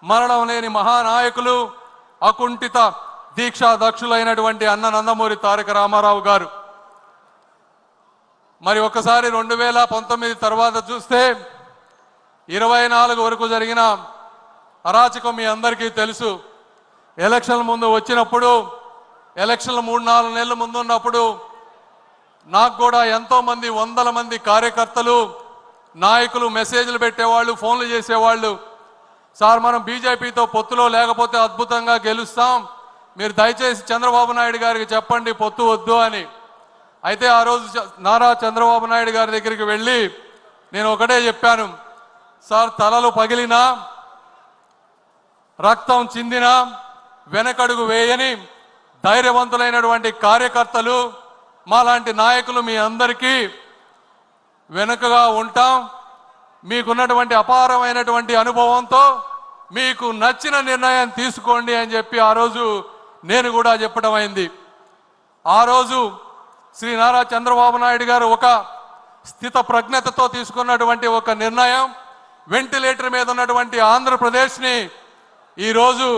మరణం లేని మహానాయకులు, అకుంఠిత దీక్షా దక్షులైనటువంటి అన్న నందమూరి తారక రామారావు గారు. మరి ఒకసారి 2019 తర్వాత చూస్తే 24 వరకు జరిగిన అరాచకం మీ అందరికీ తెలుసు. ఎలక్షన్ల ముందు వచ్చినప్పుడు, ఎలక్షన్లు 3-4 నెలల ముందు ఉన్నప్పుడు నాకు కూడా ఎంతోమంది, వందల మంది కార్యకర్తలు, నాయకులు మెసేజ్లు పెట్టేవాళ్ళు, ఫోన్లు చేసేవాళ్ళు. సార్, మనం బీజేపీతో పొత్తులో లేకపోతే అద్భుతంగా గెలుస్తాం, మీరు దయచేసి చంద్రబాబు నాయుడు గారికి చెప్పండి పొత్తు వద్దు అని. అయితే ఆ రోజు నారా చంద్రబాబు నాయుడు గారి దగ్గరికి వెళ్ళి నేను ఒకటే చెప్పాను, సార్, తలలు పగిలినా, రక్తం చిందినా వెనకడుగు వేయని ధైర్యవంతులైనటువంటి కార్యకర్తలు, మాలాంటి నాయకులు మీ అందరికీ వెనుకగా ఉంటాం. మీకున్నటువంటి అపారమైనటువంటి అనుభవంతో మీకు నచ్చిన నిర్ణయం తీసుకోండి అని చెప్పి ఆ రోజు నేను కూడా చెప్పడం అయింది. ఆ రోజు శ్రీ నారా చంద్రబాబు నాయుడు గారు ఒక స్థిత ప్రజ్ఞతతో తీసుకున్నటువంటి ఒక నిర్ణయం, వెంటిలేటర్ మీద ఉన్నటువంటి ఆంధ్రప్రదేశ్ని ఈరోజు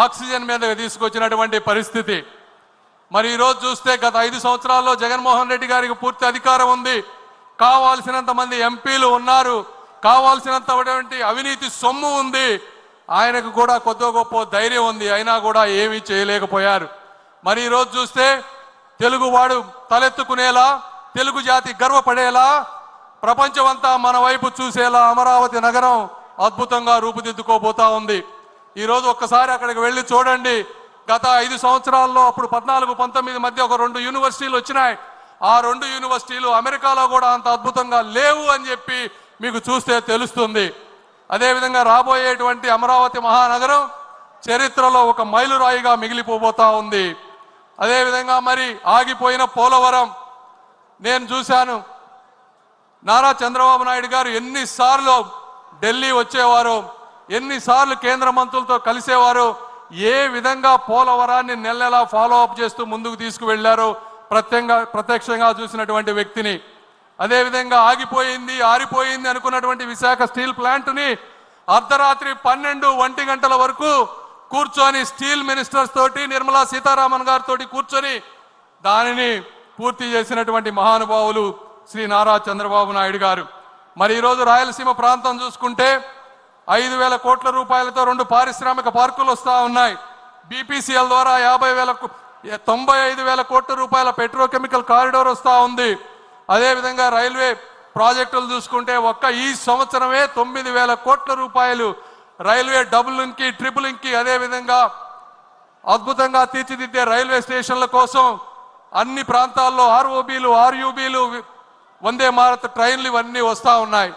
ఆక్సిజన్ మీద తీసుకొచ్చినటువంటి పరిస్థితి. మరి ఈరోజు చూస్తే గత 5 సంవత్సరాల్లో జగన్మోహన్ రెడ్డి గారికి పూర్తి అధికారం ఉంది, కావాల్సినంత మంది ఎంపీలు ఉన్నారు, కావాల్సినంతటువంటి అవినీతి సొమ్ము ఉంది, ఆయనకు కూడా కొద్ది గొప్ప ధైర్యం ఉంది, అయినా కూడా ఏమీ చేయలేకపోయారు. మరి ఈరోజు చూస్తే తెలుగువాడు తలెత్తుకునేలా, తెలుగు జాతి గర్వపడేలా, ప్రపంచమంతా మన వైపు చూసేలా అమరావతి నగరం అద్భుతంగా రూపుదిద్దుకోబోతా ఉంది. ఈరోజు ఒక్కసారి అక్కడికి వెళ్ళి చూడండి. గత 5 సంవత్సరాల్లో అప్పుడు 14-19 మధ్య ఒక 2 యూనివర్సిటీలు వచ్చినాయి. ఆ 2 యూనివర్సిటీలు అమెరికాలో కూడా అంత అద్భుతంగా లేవు అని చెప్పి మీకు చూస్తే తెలుస్తుంది. అదేవిధంగా రాబోయేటువంటి అమరావతి మహానగరం చరిత్రలో ఒక మైలురాయిగా మిగిలిపోబోతా ఉంది. అదేవిధంగా మరి ఆగిపోయిన పోలవరం నేను చూశాను. నారా చంద్రబాబు నాయుడు గారు ఎన్నిసార్లు ఢిల్లీ వచ్చేవారు, ఎన్నిసార్లు కేంద్ర మంత్రులతో కలిసేవారు, ఏ విధంగా పోలవరాన్ని నెల ఫాలో అప్ చేస్తూ ముందుకు తీసుకువెళ్లారో ప్రత్యక్షంగా చూసినటువంటి వ్యక్తిని. అదేవిధంగా ఆగిపోయింది, ఆరిపోయింది అనుకున్నటువంటి విశాఖ స్టీల్ ప్లాంట్ని అర్ధరాత్రి 12-1 గంటల వరకు కూర్చొని స్టీల్ మినిస్టర్స్ తోటి, నిర్మలా సీతారామన్ గారితో కూర్చొని దానిని పూర్తి చేసినటువంటి మహానుభావులు శ్రీ నారా చంద్రబాబు నాయుడు గారు. మరి ఈరోజు రాయలసీమ ప్రాంతం చూసుకుంటే 5,000 కోట్ల రూపాయలతో 2 పారిశ్రామిక పార్కులు వస్తూ ఉన్నాయి. బీపీసీఎల్ ద్వారా 95,000 కోట్ల రూపాయల పెట్రోకెమికల్ కారిడార్ వస్తూ ఉంది. అదేవిధంగా రైల్వే ప్రాజెక్టులు చూసుకుంటే ఒక్క ఈ సంవత్సరమే 9,000 కోట్ల రూపాయలు రైల్వే డబుల్ లింక్కి, ట్రిపుల్ లింక్కి, అదేవిధంగా అద్భుతంగా తీర్చిదిద్దే రైల్వే స్టేషన్ల కోసం అన్ని ప్రాంతాల్లో ఆర్ఓబీలు, ఆర్యూబీలు, వందే భారత్ ట్రైన్లు ఇవన్నీ వస్తూ ఉన్నాయి.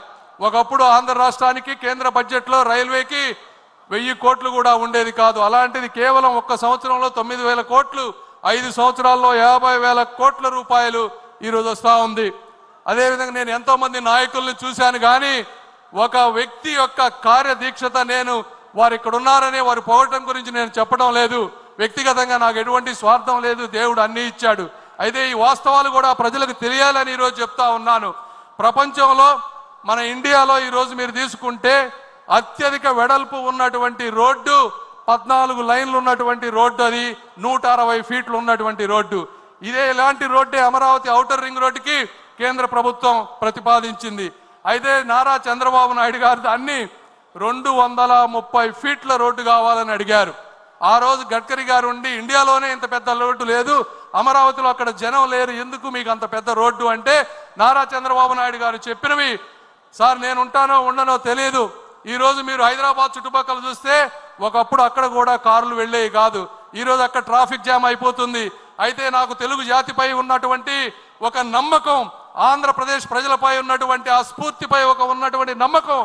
ఒకప్పుడు ఆంధ్ర రాష్ట్రానికి కేంద్ర బడ్జెట్లో రైల్వేకి 1000 కోట్లు కూడా ఉండేది కాదు. అలాంటిది కేవలం ఒక్క సంవత్సరంలో 9,000 కోట్లు, 5 సంవత్సరాల్లో 50,000 కోట్ల రూపాయలు ఈరోజు వస్తూ ఉంది. అదేవిధంగా నేను ఎంతో మంది నాయకుల్ని చూశాను, కానీ ఒక వ్యక్తి యొక్క కార్యదీక్షత, నేను వారు ఇక్కడ ఉన్నారని వారు పోవటం గురించి నేను చెప్పడం లేదు. వ్యక్తిగతంగా నాకు ఎటువంటి స్వార్థం లేదు, దేవుడు అన్నీ ఇచ్చాడు. అయితే ఈ వాస్తవాలు కూడా ప్రజలకు తెలియాలని ఈరోజు చెప్తా ఉన్నాను. ప్రపంచంలో మన ఇండియాలో ఈరోజు మీరు తీసుకుంటే అత్యధిక వెడల్పు ఉన్నటువంటి రోడ్డు 14 లైన్లు ఉన్నటువంటి రోడ్డు, అది 160 ఫీట్లు ఉన్నటువంటి రోడ్డు. ఇలాంటి రోడ్డే అమరావతి ఔటర్ రింగ్ రోడ్డుకి కేంద్ర ప్రభుత్వం ప్రతిపాదించింది. అయితే నారా చంద్రబాబు నాయుడు గారు దాన్ని 230 ఫీట్ల రోడ్డు కావాలని అడిగారు. ఆ రోజు గడ్కరీ గారు ఉండి ఇండియాలోనే ఇంత పెద్ద రోడ్డు లేదు, అమరావతిలో అక్కడ జనం లేరు, ఎందుకు మీకు అంత పెద్ద రోడ్డు అంటే నారా చంద్రబాబు నాయుడు గారు చెప్పినవి, సార్ నేను ఉంటానో ఉండనో తెలియదు, ఈరోజు మీరు హైదరాబాద్ చుట్టుపక్కల చూస్తే ఒకప్పుడు అక్కడ కూడా కార్లు వెళ్ళేవి కాదు, ఈరోజు అక్కడ ట్రాఫిక్ జామ్ అయిపోతుంది. అయితే నాకు తెలుగు జాతిపై ఉన్నటువంటి ఒక నమ్మకం, ఆంధ్రప్రదేశ్ ప్రజలపై ఉన్నటువంటి ఆ స్ఫూర్తిపై ఉన్నటువంటి నమ్మకం,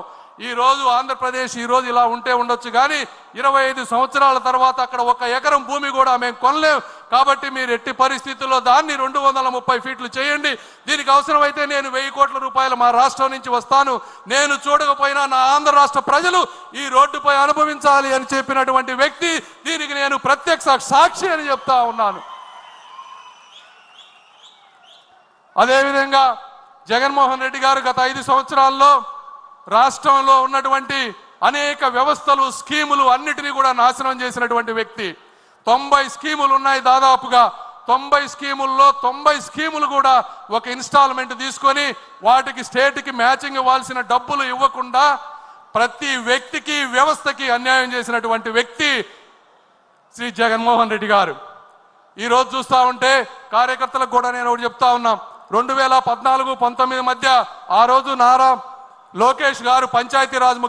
ఈ రోజు ఆంధ్రప్రదేశ్ ఈ రోజు ఇలా ఉంటే ఉండొచ్చు, కానీ 25 సంవత్సరాల తర్వాత అక్కడ 1 ఎకరం భూమి కూడా మేము కొనలేం. కాబట్టి మీరు ఎట్టి పరిస్థితుల్లో దాన్ని 230 ఫీట్లు చేయండి. దీనికి అవసరమైతే నేను 1000 కోట్ల రూపాయలు మా రాష్ట్రం నుంచి వస్తాను, నేను చూడకపోయినా నా ఆంధ్ర రాష్ట్ర ప్రజలు ఈ రోడ్డుపై అనుభవించాలి అని చెప్పినటువంటి వ్యక్తి, దీనికి నేను ప్రత్యక్ష సాక్షి అని చెప్తా ఉన్నాను. అదేవిధంగా జగన్మోహన్ రెడ్డి గారు గత 5 సంవత్సరాల్లో రాష్ట్రంలో ఉన్నటువంటి అనేక వ్యవస్థలు స్కీములు అన్నిటినీ కూడా నాశనం చేసినటువంటి వ్యక్తి. 90 స్కీములు ఉన్నాయి దాదాపుగా. 90 స్కీముల్లో 90 స్కీములు కూడా ఒక ఇన్స్టాల్మెంట్ తీసుకొని వాటికి స్టేట్కి మ్యాచింగ్ ఇవ్వాల్సిన డబ్బులు ఇవ్వకుండా ప్రతి వ్యక్తికి వ్యవస్థకి అన్యాయం చేసినటువంటి వ్యక్తి శ్రీ జగన్మోహన్ రెడ్డి గారు. ఈరోజు చూస్తూ ఉంటే కార్యకర్తలకు కూడా నేను ఒకటి చెప్తా ఉన్నాం. 2014-19 మధ్య ఆ రోజు నారా లోకేష్ గారు పంచాయతీరాజ్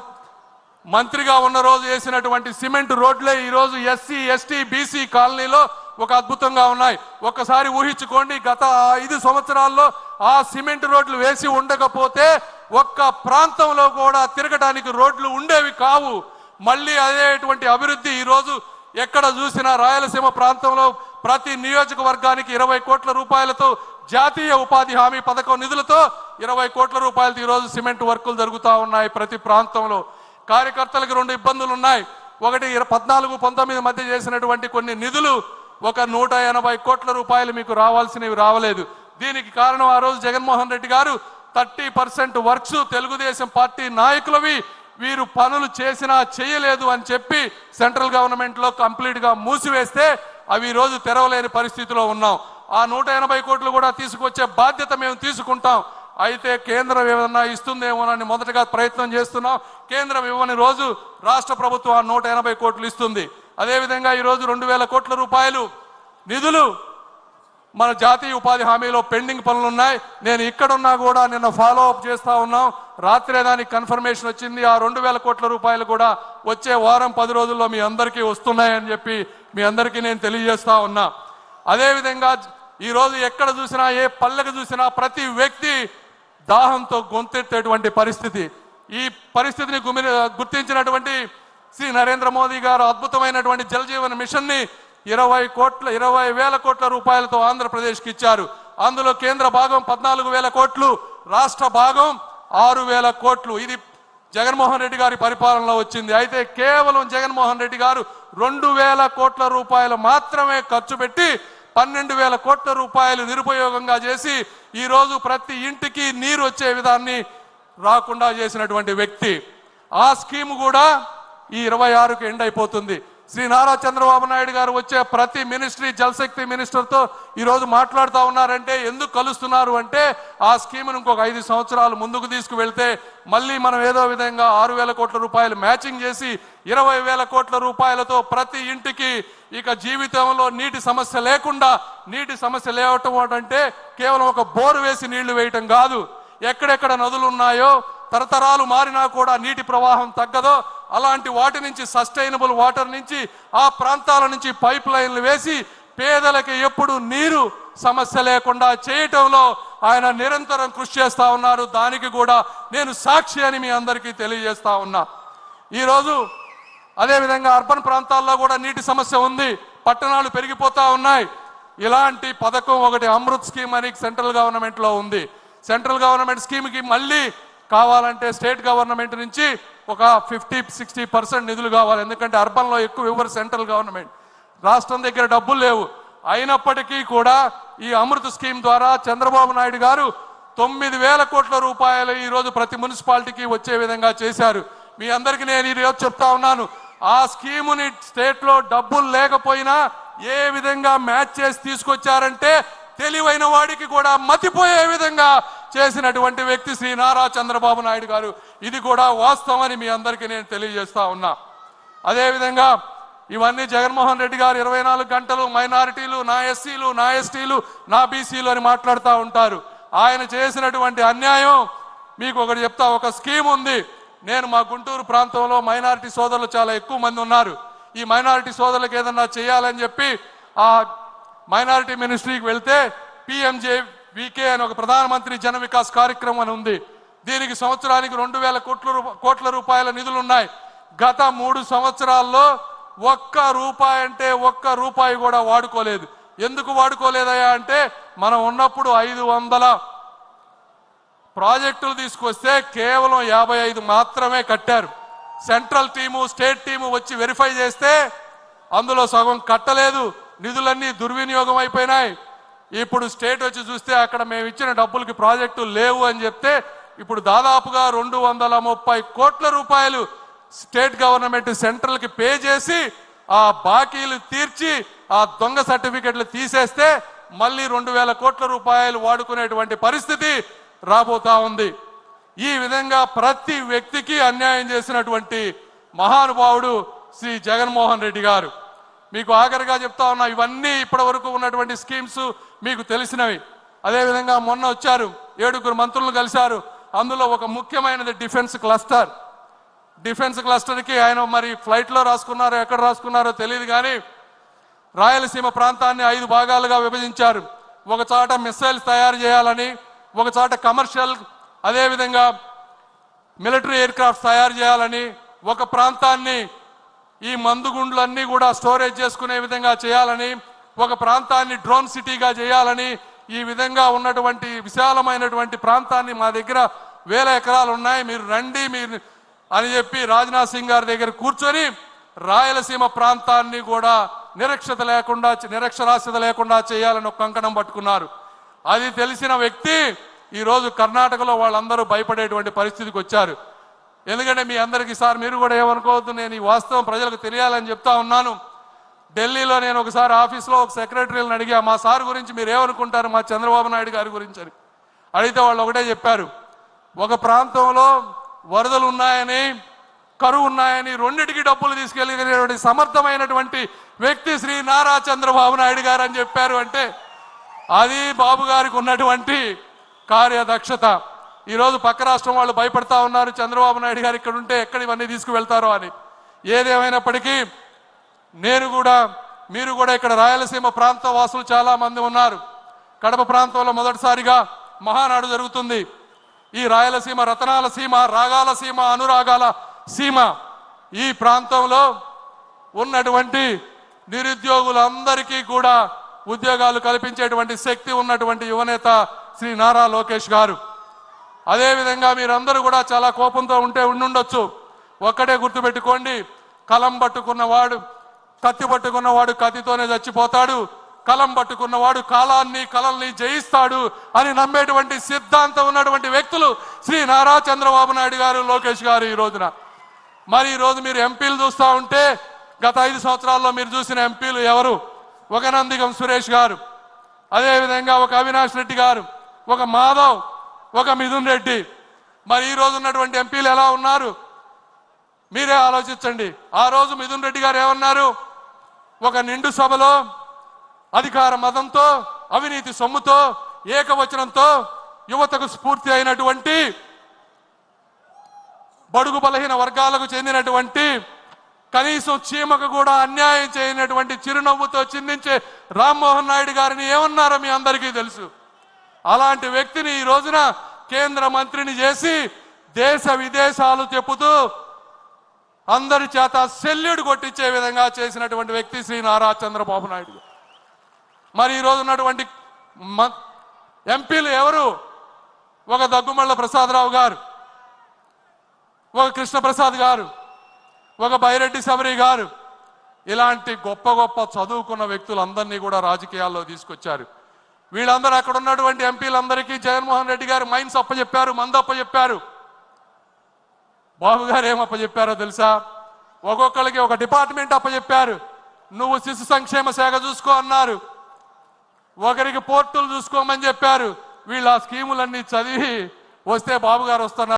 మంత్రిగా ఉన్న రోజు వేసినటువంటి సిమెంట్ రోడ్లే ఈరోజు ఎస్సీ ఎస్టీ బీసీ కాలనీలో ఒక అద్భుతంగా ఉన్నాయి. ఒక్కసారి ఊహించుకోండి, గత 5 సంవత్సరాల్లో ఆ సిమెంట్ రోడ్లు వేసి ఉండకపోతే ఒక్క ప్రాంతంలో కూడా తిరగడానికి రోడ్లు ఉండేవి కావు. మళ్ళీ అదేటువంటి అభివృద్ధి ఈరోజు ఎక్కడ చూసినా రాయలసీమ ప్రాంతంలో ప్రతి నియోజకవర్గానికి 20 కోట్ల రూపాయలతో జాతీయ ఉపాధి హామీ పథకం నిధులతో 20 కోట్ల రూపాయలతో ఈరోజు సిమెంట్ వర్కులు జరుగుతూ ఉన్నాయి ప్రతి ప్రాంతంలో. కార్యకర్తలకు 2 ఇబ్బందులు ఉన్నాయి. ఒకటి 14-19 మధ్య చేసినటువంటి కొన్ని నిధులు ఒక 180 కోట్ల రూపాయలు మీకు రావాల్సినవి రావలేదు. దీనికి కారణం ఆ రోజు జగన్మోహన్ రెడ్డి గారు 30% వర్క్స్ తెలుగుదేశం పార్టీ నాయకులవి వీరు పనులు చేసినా చేయలేదు అని చెప్పి సెంట్రల్ గవర్నమెంట్ లో కంప్లీట్ గా మూసివేస్తే అవి ఈ రోజు తెరవలేని పరిస్థితిలో ఉన్నాం. ఆ 180 కోట్లు కూడా తీసుకొచ్చే బాధ్యత మేము తీసుకుంటాం. అయితే కేంద్రం ఏమన్నా ఇస్తుందేమోనని మొదటగా ప్రయత్నం చేస్తున్నాం. కేంద్రం ఇవ్వని రోజు రాష్ట్ర ప్రభుత్వం ఆ 180 కోట్లు ఇస్తుంది. అదేవిధంగా ఈరోజు 2000 కోట్ల రూపాయలు నిధులు మన జాతీయ ఉపాధి హామీలో పెండింగ్ పనులు ఉన్నాయి. నేను ఇక్కడున్నా కూడా నిన్న ఫాలో అప్ చేస్తా ఉన్నాం. రాత్రే దానికి కన్ఫర్మేషన్ వచ్చింది. ఆ 2000 కోట్ల రూపాయలు కూడా వచ్చే వారం 10 రోజుల్లో మీ అందరికీ వస్తున్నాయని చెప్పి మీ అందరికీ నేను తెలియజేస్తా ఉన్నా. అదేవిధంగా ఈరోజు ఎక్కడ చూసినా ఏ పల్లెకు చూసినా ప్రతి వ్యక్తి దాహంతో గొంతెత్తేటువంటి పరిస్థితి. ఈ పరిస్థితిని గుర్తించినటువంటి శ్రీ నరేంద్ర మోదీ గారు అద్భుతమైనటువంటి జల్ జీవన్ మిషన్ ని 20,000 కోట్ల రూపాయలతో ఆంధ్రప్రదేశ్కి ఇచ్చారు. అందులో కేంద్ర భాగం 14,000 కోట్లు, రాష్ట్ర భాగం 6,000 కోట్లు. ఇది జగన్మోహన్ రెడ్డి గారి పరిపాలనలో వచ్చింది. అయితే కేవలం జగన్మోహన్ రెడ్డి గారు 2,000 కోట్ల రూపాయలు మాత్రమే ఖర్చు పెట్టి 12,000 కోట్ల రూపాయలు నిరుపయోగంగా చేసి ఈరోజు ప్రతి ఇంటికి నీరు వచ్చే విధాన్ని రాకుండా చేసినటువంటి వ్యక్తి. ఆ స్కీమ్ కూడా ఈ 26కి ఎండ్ అయిపోతుంది. శ్రీ నారా చంద్రబాబు నాయుడు గారు వచ్చే ప్రతి మినిస్ట్రీ జలశక్తి మినిస్టర్తో ఈరోజు మాట్లాడుతూ ఉన్నారంటే ఎందుకు కలుస్తున్నారు అంటే ఆ స్కీమ్ను ఇంకొక 5 సంవత్సరాలు ముందుకు తీసుకువెళ్తే మళ్ళీ మనం ఏదో విధంగా 6,000 కోట్ల రూపాయలు మ్యాచింగ్ చేసి 20,000 కోట్ల రూపాయలతో ప్రతి ఇంటికి ఇక జీవితంలో నీటి సమస్య లేకుండా, నీటి సమస్య లేవటం అంటే కేవలం ఒక బోరు వేసి నీళ్లు వేయటం కాదు. ఎక్కడెక్కడ నదులు ఉన్నాయో తరతరాలు మారినా కూడా నీటి ప్రవాహం తగ్గదో అలాంటి వాటి నుంచి సస్టైనబుల్ వాటర్ నుంచి ఆ ప్రాంతాల నుంచి పైప్ లైన్లు వేసి పేదలకి ఎప్పుడు నీరు సమస్య లేకుండా చేయటంలో ఆయన నిరంతరం కృషి చేస్తా ఉన్నారు. దానికి కూడా నేను సాక్షి అని మీ అందరికీ తెలియజేస్తా ఉన్నా. ఈరోజు అదేవిధంగా అర్బన్ ప్రాంతాల్లో కూడా నీటి సమస్య ఉంది. పట్టణాలు పెరిగిపోతా ఉన్నాయి. ఇలాంటి పథకం ఒకటి అమృత్ స్కీమ్ అని సెంట్రల్ గవర్నమెంట్ లో ఉంది. సెంట్రల్ గవర్నమెంట్ స్కీమ్కి మళ్ళీ కావాలంటే స్టేట్ గవర్నమెంట్ నుంచి ఒక 50-60% నిధులు కావాలి. ఎందుకంటే అర్బన్లో ఎక్కువ ఇవ్వరు సెంట్రల్ గవర్నమెంట్. రాష్ట్రం దగ్గర డబ్బులు లేవు. అయినప్పటికీ కూడా ఈ అమృత స్కీమ్ ద్వారా చంద్రబాబు నాయుడు గారు 9,000 కోట్ల రూపాయలు ఈరోజు ప్రతి మున్సిపాలిటీకి వచ్చే విధంగా చేశారు. మీ అందరికీ నేను ఈరోజు చెప్తా ఉన్నాను, ఆ స్కీముని స్టేట్లో డబ్బులు లేకపోయినా ఏ విధంగా మ్యాచ్ చేసి తీసుకొచ్చారంటే తెలివైన వాడికి కూడా మతిపోయే విధంగా చేసినటువంటి వ్యక్తి శ్రీ నారా చంద్రబాబు నాయుడు గారు. ఇది కూడా వాస్తవం అని మీ అందరికీ నేను తెలియజేస్తా ఉన్నా. అదేవిధంగా ఇవన్నీ జగన్మోహన్ రెడ్డి గారు 24 గంటలు మైనారిటీలు, నా ఎస్సీలు, నా ఎస్టీలు, నా బీసీలు అని మాట్లాడుతూ ఉంటారు. ఆయన చేసినటువంటి అన్యాయం మీకు ఒకటి చెప్తా. ఒక స్కీమ్ ఉంది. నేను మా గుంటూరు ప్రాంతంలో మైనారిటీ సోదరులు చాలా ఎక్కువ మంది ఉన్నారు. ఈ మైనారిటీ సోదరులకు ఏదన్నా చేయాలని చెప్పి ఆ మైనారిటీ మినిస్ట్రీకి వెళ్తే PMJVK అని ఒక ప్రధానమంత్రి జన వికాస్ కార్యక్రమం అని ఉంది. దీనికి సంవత్సరానికి 2,000 కోట్ల రూపాయల నిధులు ఉన్నాయి. గత 3 సంవత్సరాల్లో ఒక్క రూపాయి కూడా వాడుకోలేదు. ఎందుకు వాడుకోలేదయా అంటే మనం ఉన్నప్పుడు 500 ప్రాజెక్టులు తీసుకొస్తే కేవలం 55 మాత్రమే కట్టారు. సెంట్రల్ టీము, స్టేట్ టీము వచ్చి వెరిఫై చేస్తే అందులో సగం కట్టలేదు. నిధులన్నీ దుర్వినియోగం అయిపోయినాయి. ఇప్పుడు స్టేట్ వచ్చి చూస్తే అక్కడ మేము ఇచ్చిన డబ్బులకి ప్రాజెక్టులు లేవు అని చెప్తే ఇప్పుడు దాదాపుగా 230 కోట్ల రూపాయలు స్టేట్ గవర్నమెంట్ సెంట్రల్కి పే చేసి ఆ బాకీలు తీర్చి ఆ దొంగ సర్టిఫికెట్లు తీసేస్తే మళ్ళీ 2,000 కోట్ల రూపాయలు వాడుకునేటువంటి పరిస్థితి రాబోతా ఉంది. ఈ విధంగా ప్రతి వ్యక్తికి అన్యాయం చేసినటువంటి మహానుభావుడు శ్రీ జగన్మోహన్ రెడ్డి గారు. మీకు ఆఖరిగా చెప్తా ఉన్నా, ఇవన్నీ ఇప్పటి వరకు ఉన్నటువంటి స్కీమ్స్ మీకు తెలిసినవి. అదేవిధంగా మొన్న వచ్చారు, 7 మంత్రులను కలిశారు. అందులో ఒక ముఖ్యమైనది డిఫెన్స్ క్లస్టర్. డిఫెన్స్ క్లస్టర్కి ఆయన మరి ఫ్లైట్లో రాసుకున్నారో ఎక్కడ రాసుకున్నారో తెలియదు, కానీ రాయలసీమ ప్రాంతాన్ని 5 భాగాలుగా విభజించారు. ఒక చోట మిసైల్స్ తయారు చేయాలని, ఒక చోట కమర్షియల్ అదేవిధంగా మిలిటరీ ఎయిర్ క్రాఫ్ట్స్ తయారు చేయాలని, ఒక ప్రాంతాన్ని ఈ మందుగుండ్లన్నీ కూడా స్టోరేజ్ చేసుకునే విధంగా చేయాలని, ఒక ప్రాంతాన్ని డ్రోన్ సిటీగా చేయాలని, ఈ విధంగా ఉన్నటువంటి విశాలమైనటువంటి ప్రాంతాన్ని మా దగ్గర 1000 ఎకరాలు ఉన్నాయి, మీరు రండి మీరు అని చెప్పి రాజ్నాథ్ సింగ్ గారి దగ్గర కూర్చొని రాయలసీమ ప్రాంతాన్ని కూడా నిరక్షరాస్యత లేకుండా చేయాలని ఒక కంకణం పట్టుకున్నారు. అది తెలిసిన వ్యక్తి ఈరోజు కర్ణాటకలో వాళ్ళందరూ భయపడేటువంటి పరిస్థితికి వచ్చారు. ఎందుకంటే మీ అందరికీ సార్ మీరు కూడా ఏమనుకోవద్దు, నేను ఈ వాస్తవం ప్రజలకు తెలియాలని చెప్తా ఉన్నాను. ఢిల్లీలో నేను ఒకసారి ఆఫీస్లో ఒక సెక్రటరీని అడిగా, మా సార్ గురించి మీరు ఏమనుకుంటారు మా చంద్రబాబు నాయుడు గారి గురించి అని అడిగితే వాళ్ళు ఒకటే చెప్పారు, ఒక ప్రాంతంలో వరదలు ఉన్నాయని కరువు ఉన్నాయని రెండిటికి డబ్బులు తీసుకెళ్ళినటువంటి సమర్థమైనటువంటి వ్యక్తి శ్రీ నారా చంద్రబాబు నాయుడు గారు అని చెప్పారు. అంటే అది బాబు గారికి ఉన్నటువంటి కార్యదక్షత. ఈరోజు పక్క రాష్ట్రం వాళ్ళు భయపడతా ఉన్నారు, చంద్రబాబు నాయుడు గారు ఇక్కడ ఉంటే ఎక్కడ ఇవన్నీ తీసుకువెళ్తారో అని. ఏదేమైనప్పటికీ నేను కూడా మీరు కూడా ఇక్కడ రాయలసీమ ప్రాంత వాసులు చాలా మంది ఉన్నారు. కడప ప్రాంతంలో మొదటిసారిగా మహానాడు జరుగుతుంది. ఈ రాయలసీమ రతనాల సీమ, రాగాల సీమ, అనురాగాల సీమ. ఈ ప్రాంతంలో ఉన్నటువంటి నిరుద్యోగులందరికీ కూడా ఉద్యోగాలు కల్పించేటువంటి శక్తి ఉన్నటువంటి యువనేత శ్రీ నారా లోకేష్ గారు. అదేవిధంగా మీరందరూ కూడా చాలా కోపంతో ఉండుండొచ్చు. ఒక్కటే గుర్తుపెట్టుకోండి, కలం పట్టుకున్నవాడు కత్తి పట్టుకున్నవాడు కత్తితోనే చచ్చిపోతాడు, కలం పట్టుకున్నవాడు కలల్ని జయిస్తాడు అని నమ్మేటువంటి సిద్ధాంతం ఉన్నటువంటి వ్యక్తులు శ్రీ నారా చంద్రబాబు నాయుడు గారు, లోకేష్ గారు. ఈ రోజున మరి ఈరోజు మీరు ఎంపీలు చూస్తూ ఉంటే గత 5 సంవత్సరాల్లో మీరు చూసిన ఎంపీలు ఎవరు? ఒక నందిగం సురేష్ గారు, అదేవిధంగా ఒక అవినాష్ రెడ్డి గారు, ఒక మాధవ్, ఒక మిథున్ రెడ్డి. మరి ఈ రోజు ఉన్నటువంటి ఎంపీలు ఎలా ఉన్నారు మీరే ఆలోచించండి. ఆ రోజు మిథున్ రెడ్డి గారు ఏమన్నారు? ఒక నిండు సభలో అధికార మదంతో, అవినీతి సొమ్ముతో, ఏకవచనంతో యువతకు స్ఫూర్తి అయినటువంటి బడుగు బలహీన వర్గాలకు చెందినటువంటి కనీసం చీమకు కూడా అన్యాయం చేయనటువంటి చిరునవ్వుతో చిందించే రామ్మోహన్ నాయుడు గారిని ఏమన్నారో మీ అందరికీ తెలుసు. అలాంటి వ్యక్తిని ఈ రోజున కేంద్ర మంత్రిని చేసి దేశ విదేశాలు చెప్పుతూ అందరి చేత సెల్యూట్ కొట్టించే విధంగా చేసినటువంటి వ్యక్తి శ్రీ నారా చంద్రబాబు నాయుడు. మరి ఈరోజు ఉన్నటువంటి ఎంపీలు ఎవరు? ఒక దగ్గుమళ్ళ ప్రసాదరావు గారు, ఒక కృష్ణప్రసాద్ గారు, ఒక బైరెడ్డి శబరి గారు. ఇలాంటి గొప్ప గొప్ప చదువుకున్న వ్యక్తులందరినీ కూడా రాజకీయాల్లో తీసుకొచ్చారు. వీళ్ళందరూ అక్కడ ఉన్నటువంటి ఎంపీలందరికీ జగన్మోహన్ రెడ్డి గారు మైన్స్ అప్పచెప్పారు, మందు అప్పచెప్పారు. బాబు గారు ఏమప్పచెప్పారో తెలుసా? ఒక్కొక్కరికి ఒక డిపార్ట్మెంట్ అప్పచెప్పారు. నువ్వు శిశు సంక్షేమ శాఖ చూసుకో అన్నారు, ఒకరికి పోర్టులు చూసుకోమని చెప్పారు. వీళ్ళు ఆ స్కీములన్నీ చదివి వస్తే బాబు గారు వస్తున్నారు.